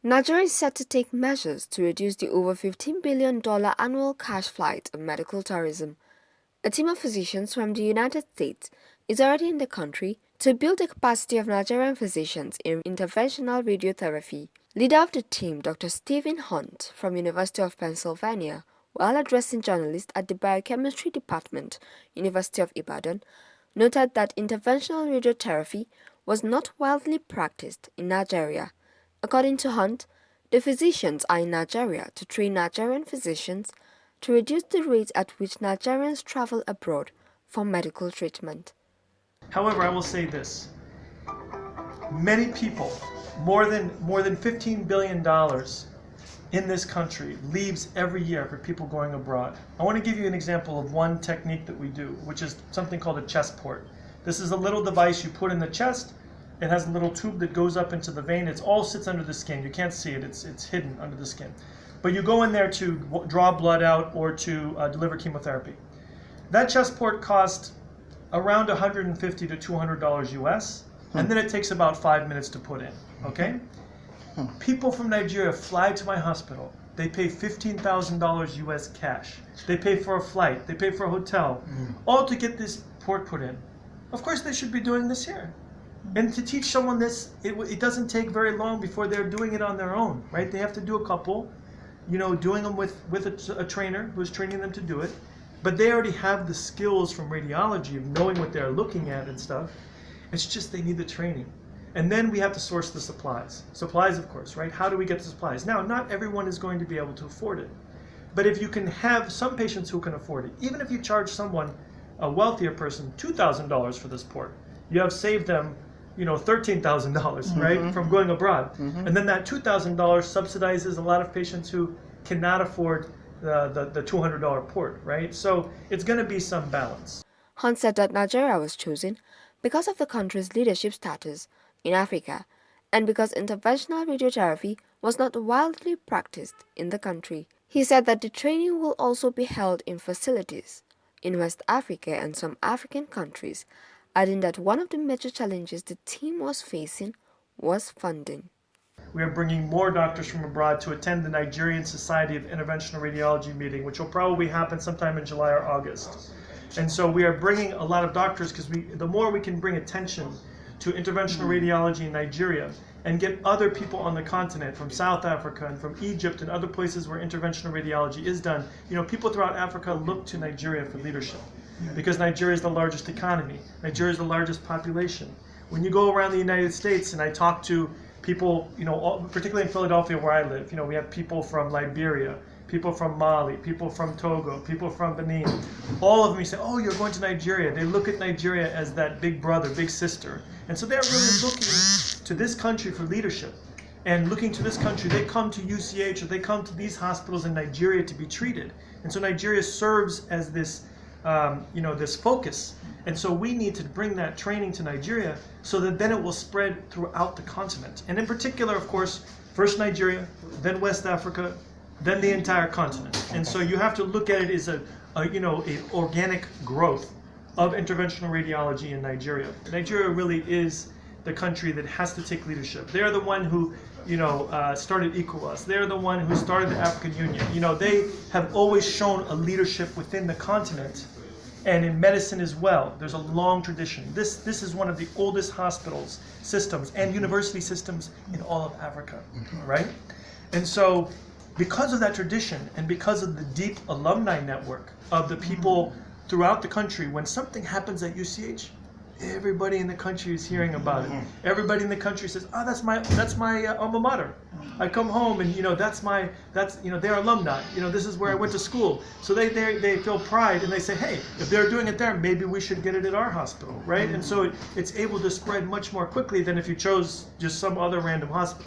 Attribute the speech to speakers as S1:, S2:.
S1: Nigeria is set to take measures to reduce the over $15 billion annual cash flight of medical tourism. A team of physicians from the United States is already in the country to build the capacity of Nigerian physicians in interventional radiotherapy. Leader of the team, Dr. Stephen Hunt from University of Pennsylvania, while addressing journalists at the Biochemistry Department, University of Ibadan, noted that interventional radiotherapy was not widely practiced in Nigeria. According to Hunt, the physicians are in Nigeria to train Nigerian physicians to reduce the rate at which Nigerians travel abroad for medical treatment.
S2: However, I will say this. Many people, more than $15 billion in this country leaves every year for people going abroad. I want to give you an example of one technique that we do, which is something called a chest port. This is a little device you put in the chest. It has a little tube that goes up into the vein. It all sits under the skin. You can't see it. It's hidden under the skin. But you go in there to draw blood out or to deliver chemotherapy. That chest port costs around $150 to $200 US, and then it takes about 5 minutes to put in, okay? People from Nigeria fly to my hospital. They pay $15,000 US cash. They pay for a flight. They pay for a hotel, all to get this port put in. Of course, they should be doing this here. And to teach someone this, it doesn't take very long before they're doing it on their own, right? They have to do a couple, doing them with a trainer who's training them to do it. But they already have the skills from radiology of knowing what they're looking at and stuff. It's just they need the training. And then we have to source the supplies. Supplies, of course, right? How do we get the supplies? Now, not everyone is going to be able to afford it. But if you can have some patients who can afford it, even if you charge someone, a wealthier person, $2,000 for this port, you have saved them $13,000, right, from going abroad. And then that $2,000 subsidizes a lot of patients who cannot afford the $200 port, right? So it's going to be some balance.
S1: Hunt said that Nigeria was chosen because of the country's leadership status in Africa and because interventional radiotherapy was not widely practiced in the country. He said that the training will also be held in facilities in West Africa and some African countries, adding that one of the major challenges the team was facing was funding.
S2: We are bringing more doctors from abroad to attend the Nigerian Society of Interventional Radiology meeting, which will probably happen sometime in July or August. And so we are bringing a lot of doctors because the more we can bring attention to interventional radiology in Nigeria and get other people on the continent from South Africa and from Egypt and other places where interventional radiology is done, people throughout Africa look to Nigeria for leadership because Nigeria is the largest economy. Nigeria is the largest population. When you go around the United States and I talk to people, particularly in Philadelphia where I live, we have people from Liberia, people from Mali, people from Togo, people from Benin. All of them, you say, oh, you're going to Nigeria. They look at Nigeria as that big brother, big sister. And so they're really looking to this country for leadership. And looking to this country, they come to UCH or they come to these hospitals in Nigeria to be treated. And so Nigeria serves as this, this focus. And so we need to bring that training to Nigeria so that then it will spread throughout the continent. And in particular, of course, first Nigeria, then West Africa, then the entire continent. And so you have to look at it as an organic growth of interventional radiology in Nigeria. Nigeria really is the country that has to take leadership. They're the one who, started ECOWAS. They're the one who started the African Union. They have always shown a leadership within the continent. And in medicine as well, there's a long tradition. This is one of the oldest hospitals systems and university systems in all of Africa, right? And so because of that tradition and because of the deep alumni network of the people throughout the country, when something happens at UCH, everybody in the country is hearing about it. Everybody in the country says, "Oh, that's my alma mater. I come home and that's they're alumni. This is where I went to school." So they feel pride and they say, "Hey, if they're doing it there, maybe we should get it at our hospital, right?" And so it's able to spread much more quickly than if you chose just some other random hospital.